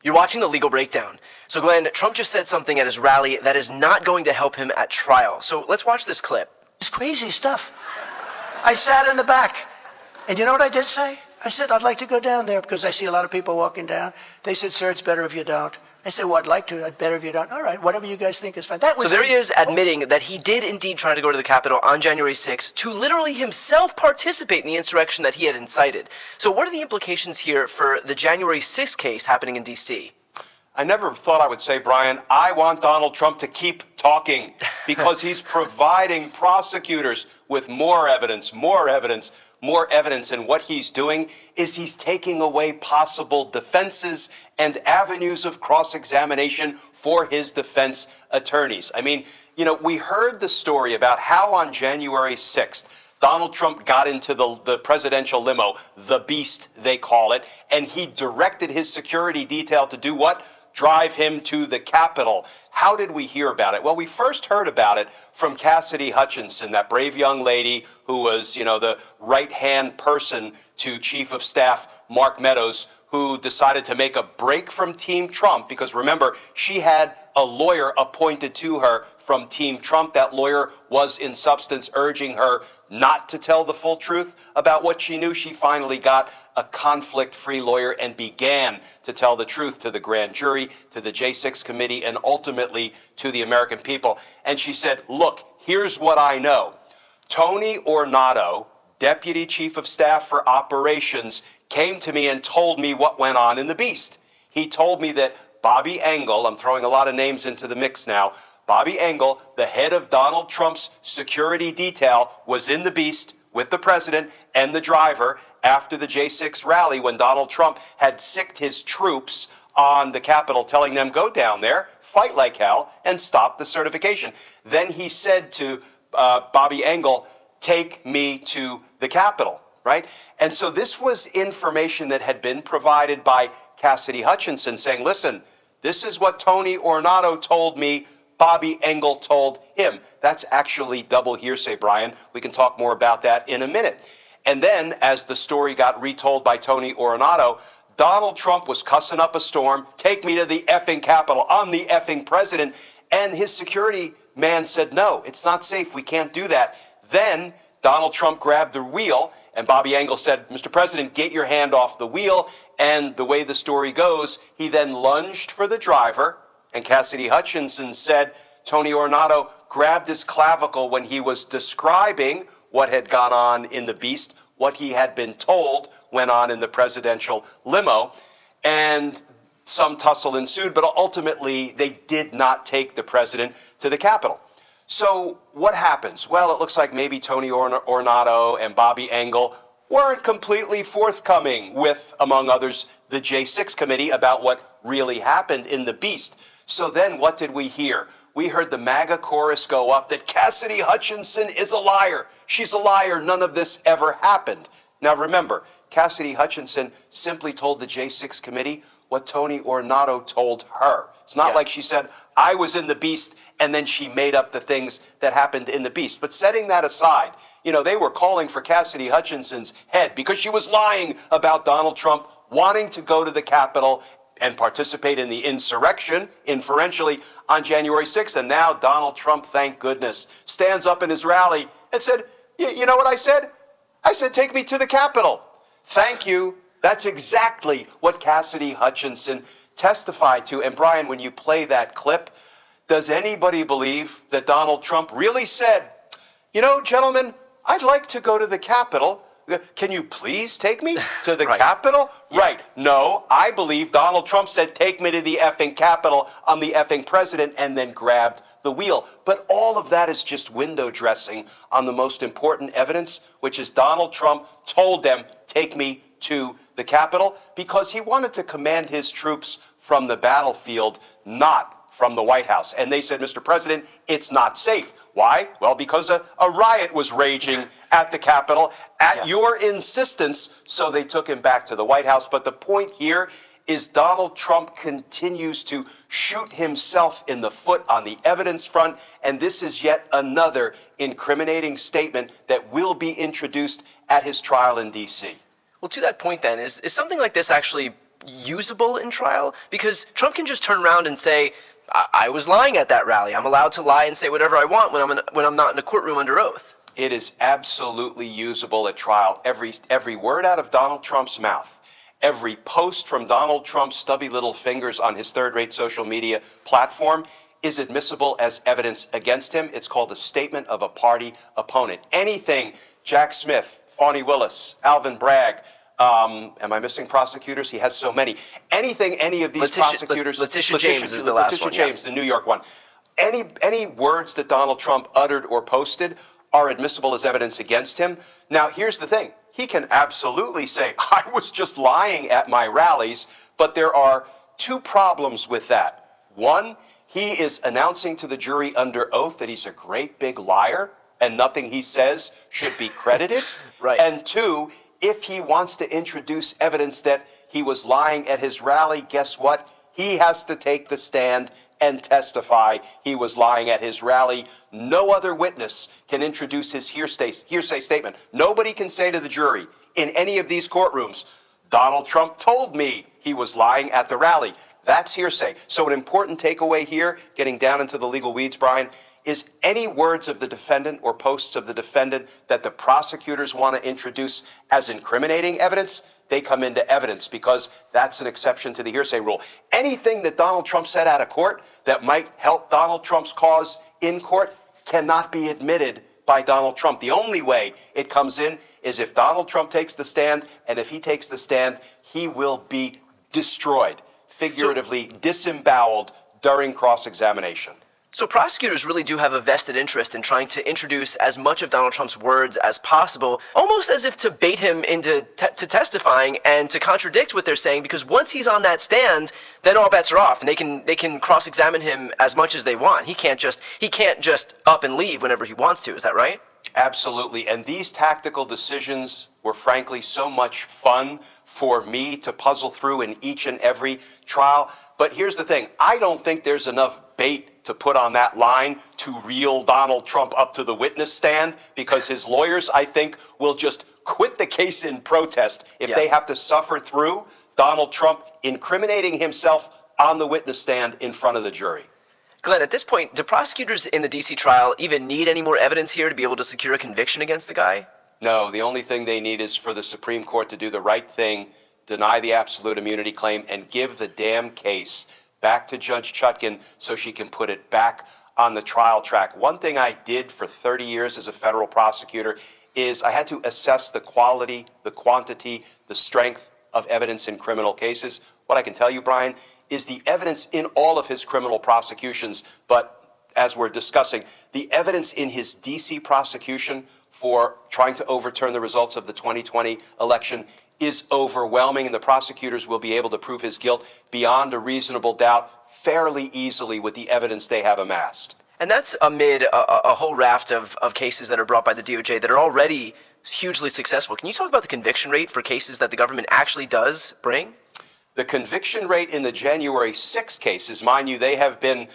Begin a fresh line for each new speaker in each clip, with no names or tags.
You're watching The Legal Breakdown. So Glenn, Trump just said something at his rally that is not going to help him at trial. So let's watch this clip.
It's crazy stuff. I sat in the back, and you know what I did say? I said, I'd like to go down there because I see a lot of people walking down. They said, sir, it's better if you don't. I said, well, I'd like to. I'd better if you don't. All right, whatever you guys think is fine. That was
so there he is admitting that he did indeed try to go to the Capitol on January 6th to literally himself participate in the insurrection that he had incited. So what are the implications here for the January 6th case happening in D.C.?
I never thought I would say, Brian, I want Donald Trump to keep talking because he's providing prosecutors with more evidence. And what he's doing is he's taking away possible defenses and avenues of cross-examination for his defense attorneys. I mean, you know, we heard the story about how on January 6th, Donald Trump got into the presidential limo, the Beast, they call it, and he directed his security detail to do what? Drive him to the Capitol. How did we hear about it? Well, we first heard about it from Cassidy Hutchinson, that brave young lady who was, you know, the right-hand person to Chief of Staff Mark Meadows, who decided to make a break from Team Trump because, remember, she had a lawyer appointed to her from Team Trump. That lawyer was, in substance, urging her not to tell the full truth about what she knew. She finally got a conflict-free lawyer and began to tell the truth to the grand jury, to the J6 committee, and ultimately to the American people. And she said, look, here's what I know. Tony Ornato, Deputy Chief of Staff for Operations, came to me and told me what went on in the Beast. He told me that Bobby Engel, I'm throwing a lot of names into the mix now, Bobby Engel, the head of Donald Trump's security detail, was in the Beast with the president and the driver after the J6 rally when Donald Trump had sicked his troops on the Capitol, telling them, go down there, fight like hell, and stop the certification. Then he said to Bobby Engel, take me to the Capitol, right? And so this was information that had been provided by Cassidy Hutchinson saying, listen, this is what Tony Ornato told me, Bobby Engel told him. That's actually double hearsay, Brian. We can talk more about that in a minute. And then, as the story got retold by Tony Ornato, Donald Trump was cussing up a storm, take me to the effing Capitol, I'm the effing president, and his security man said, no, it's not safe, we can't do that. Then Donald Trump grabbed the wheel, and Bobby Engel said, Mr. President, get your hand off the wheel, and the way the story goes, he then lunged for the driver, and Cassidy Hutchinson said Tony Ornato grabbed his clavicle when he was describing what had gone on in the Beast, what he had been told went on in the presidential limo, and some tussle ensued, but ultimately they did not take the president to the Capitol. So what happens? Well, it looks like maybe Tony Ornato and Bobby Engel weren't completely forthcoming with, among others, the J6 committee about what really happened in the Beast. So then what did we hear? We heard the MAGA chorus go up that Cassidy Hutchinson is a liar. She's a liar. None of this ever happened. Now remember, Cassidy Hutchinson simply told the J6 committee what Tony Ornato told her. It's not like she said, I was in the Beast, and then she made up the things that happened in the Beast. But setting that aside, you know, they were calling for Cassidy Hutchinson's head because she was lying about Donald Trump wanting to go to the Capitol and participate in the insurrection, inferentially, on January 6th. And now Donald Trump, thank goodness, stands up in his rally and said, you know what I said? I said, take me to the Capitol. Thank you. That's exactly what Cassidy Hutchinson testified to. And Brian, when you play that clip, does anybody believe that Donald Trump really said, you know, gentlemen, I'd like to go to the Capitol. Can you please take me to the Capitol? Yeah. Right. No, I believe Donald Trump said, take me to the effing Capitol. I'm the effing president, and then grabbed the wheel. But all of that is just window dressing on the most important evidence, which is Donald Trump told them, take me to the Capitol, because he wanted to command his troops from the battlefield, not from the White House. And they said, Mr. President, it's not safe. Why? Well, because a riot was raging at the Capitol at your insistence, so they took him back to the White House. But the point here is Donald Trump continues to shoot himself in the foot on the evidence front, and this is yet another incriminating statement that will be introduced at his trial in D.C.
Well, to that point then, is something like this actually usable in trial? Because Trump can just turn around and say, I was lying at that rally. I'm allowed to lie and say whatever I want when I'm not in a courtroom under oath.
It is absolutely usable at trial. Every word out of Donald Trump's mouth, every post from Donald Trump's stubby little fingers on his third-rate social media platform is admissible as evidence against him. It's called a statement of a party opponent. Anything Jack Smith, Fani Willis, Alvin Bragg, am I missing prosecutors? He has so many. Anything any of these prosecutors...
Letitia James is the last one.
Letitia James, the New York one. Any words that Donald Trump uttered or posted are admissible as evidence against him. Now, here's the thing. He can absolutely say, I was just lying at my rallies, but there are two problems with that. One, he is announcing to the jury under oath that he's a great big liar and nothing he says should be credited.
Right.
And two, if he wants to introduce evidence that he was lying at his rally, guess what? He has to take the stand and testify he was lying at his rally. No other witness can introduce his hearsay statement. Nobody can say to the jury in any of these courtrooms, Donald Trump told me he was lying at the rally. That's hearsay. So an important takeaway here, getting down into the legal weeds, Brian, is any words of the defendant or posts of the defendant that the prosecutors want to introduce as incriminating evidence, they come into evidence because that's an exception to the hearsay rule. Anything that Donald Trump said out of court that might help Donald Trump's cause in court cannot be admitted by Donald Trump. The only way it comes in is if Donald Trump takes the stand, and if he takes the stand, he will be destroyed, figuratively disemboweled during cross-examination.
So prosecutors really do have a vested interest in trying to introduce as much of Donald Trump's words as possible, almost as if to bait him into testifying and to contradict what they're saying, because once he's on that stand, then all bets are off, and they can cross-examine him as much as they want. He can't just up and leave whenever he wants to. Is that right?
Absolutely. And these tactical decisions were frankly so much fun for me to puzzle through in each and every trial. But here's the thing. I don't think there's enough bait to put on that line to reel Donald Trump up to the witness stand, because his lawyers, I think, will just quit the case in protest if they have to suffer through Donald Trump incriminating himself on the witness stand in front of the jury.
Glenn, at this point, do prosecutors in the D.C. trial even need any more evidence here to be able to secure a conviction against the guy?
No, the only thing they need is for the Supreme Court to do the right thing, deny the absolute immunity claim, and give the damn case back to Judge Chutkan so she can put it back on the trial track. One thing I did for 30 years as a federal prosecutor is I had to assess the quality, the quantity, the strength of evidence in criminal cases. What I can tell you, Brian, is the evidence in all of his criminal prosecutions, but as we're discussing, the evidence in his D.C. prosecution for trying to overturn the results of the 2020 election is overwhelming, and the prosecutors will be able to prove his guilt beyond a reasonable doubt fairly easily with the evidence they have amassed.
And that's amid a whole raft of cases that are brought by the DOJ that are already hugely successful. Can you talk about the conviction rate for cases that the government actually does bring?
The conviction rate in the January 6 cases, mind you, they have been,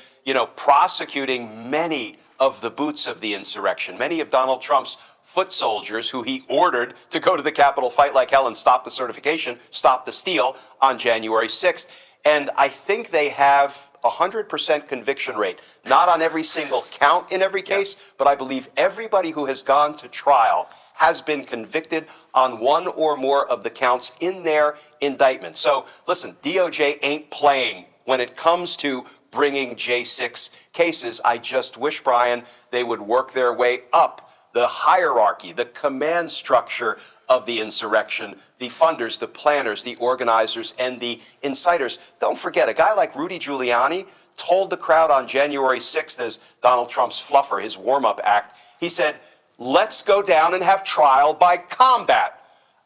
prosecuting many of the boots of the insurrection, many of Donald Trump's foot soldiers who he ordered to go to the Capitol, fight like hell, and stop the certification, stop the steal on January 6th. And I think they have 100% conviction rate, not on every single count in every case, but I believe everybody who has gone to trial has been convicted on one or more of the counts in their indictment. So listen, DOJ ain't playing when it comes to bringing J6 cases. I just wish, Brian, they would work their way up the hierarchy, the command structure of the insurrection, the funders, the planners, the organizers, and the inciters. Don't forget, a guy like Rudy Giuliani told the crowd on January 6th as Donald Trump's fluffer, his warm-up act, he said, let's go down and have trial by combat.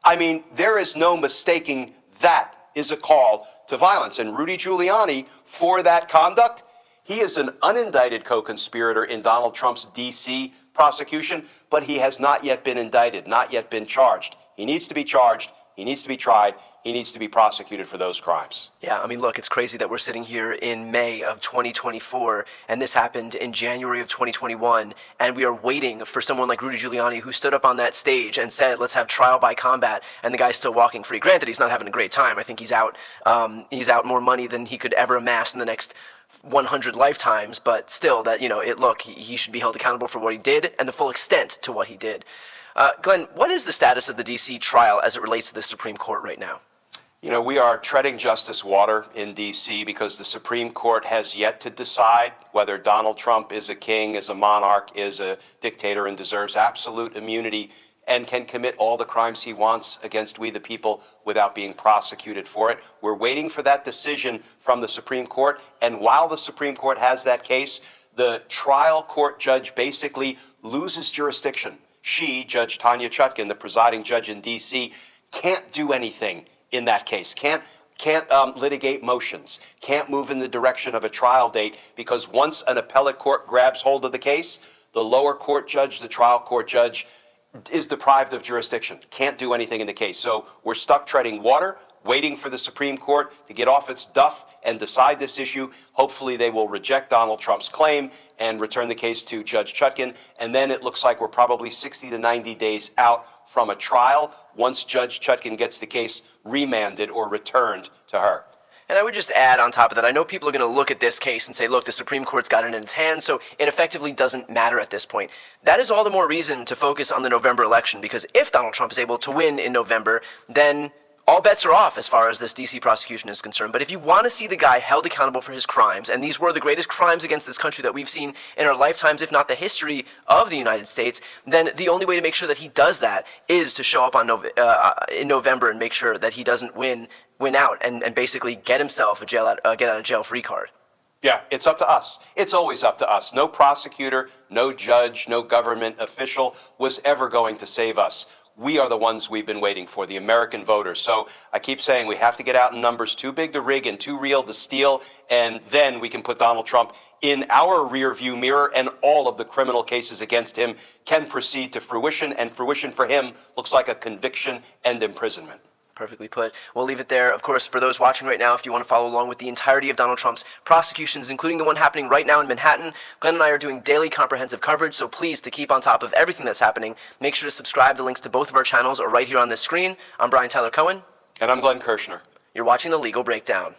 I mean, there is no mistaking that is a call to violence. And Rudy Giuliani, for that conduct, he is an unindicted co-conspirator in Donald Trump's D.C. prosecution, but he has not yet been indicted, not yet been charged. He needs to be charged. He needs to be tried. He needs to be prosecuted for those crimes.
Yeah, I mean, look, it's crazy that we're sitting here in May of 2024, and this happened in January of 2021, and we are waiting for someone like Rudy Giuliani, who stood up on that stage and said, let's have trial by combat, and the guy's still walking free. Granted, he's not having a great time. I think he's out more money than he could ever amass in the next 100 lifetimes, but still, that, he should be held accountable for what he did and the full extent to what he did. Glenn, what is the status of the D.C. trial as it relates to the Supreme Court right now?
We are treading justice water in D.C. because the Supreme Court has yet to decide whether Donald Trump is a king, is a monarch, is a dictator, and deserves absolute immunity and can commit all the crimes he wants against we the people without being prosecuted for it. We're waiting for that decision from the Supreme Court, and while the Supreme Court has that case, the trial court judge basically loses jurisdiction. She, Judge Tanya Chutkan, the presiding judge in D.C., can't do anything in that case, can't litigate motions, can't move in the direction of a trial date, because once an appellate court grabs hold of the case, the lower court judge, the trial court judge, is deprived of jurisdiction, can't do anything in the case. So we're stuck treading water, waiting for the Supreme Court to get off its duff and decide this issue. Hopefully they will reject Donald Trump's claim and return the case to Judge Chutkan. And then it looks like we're probably 60 to 90 days out from a trial once Judge Chutkan gets the case remanded or returned to her.
And I would just add on top of that, I know people are going to look at this case and say, look, the Supreme Court's got it in its hands, so it effectively doesn't matter at this point. That is all the more reason to focus on the November election, because if Donald Trump is able to win in November, then all bets are off as far as this D.C. prosecution is concerned. But if you want to see the guy held accountable for his crimes, and these were the greatest crimes against this country that we've seen in our lifetimes, if not the history of the United States, then the only way to make sure that he does that is to show up in November and make sure that he doesn't win out and basically get himself a get out of jail free card.
Yeah, it's up to us. It's always up to us. No prosecutor, no judge, no government official was ever going to save us. We are the ones we've been waiting for, the American voters. So I keep saying we have to get out in numbers too big to rig and too real to steal, and then we can put Donald Trump in our rear view mirror, and all of the criminal cases against him can proceed to fruition, and fruition for him looks like a conviction and imprisonment.
Perfectly put. We'll leave it there. Of course, for those watching right now, if you want to follow along with the entirety of Donald Trump's prosecutions, including the one happening right now in Manhattan, Glenn and I are doing daily comprehensive coverage, so please, to keep on top of everything that's happening, make sure to subscribe. The links to both of our channels are right here on this screen. I'm Brian Tyler Cohen.
And I'm Glenn Kirshner.
You're watching The Legal Breakdown.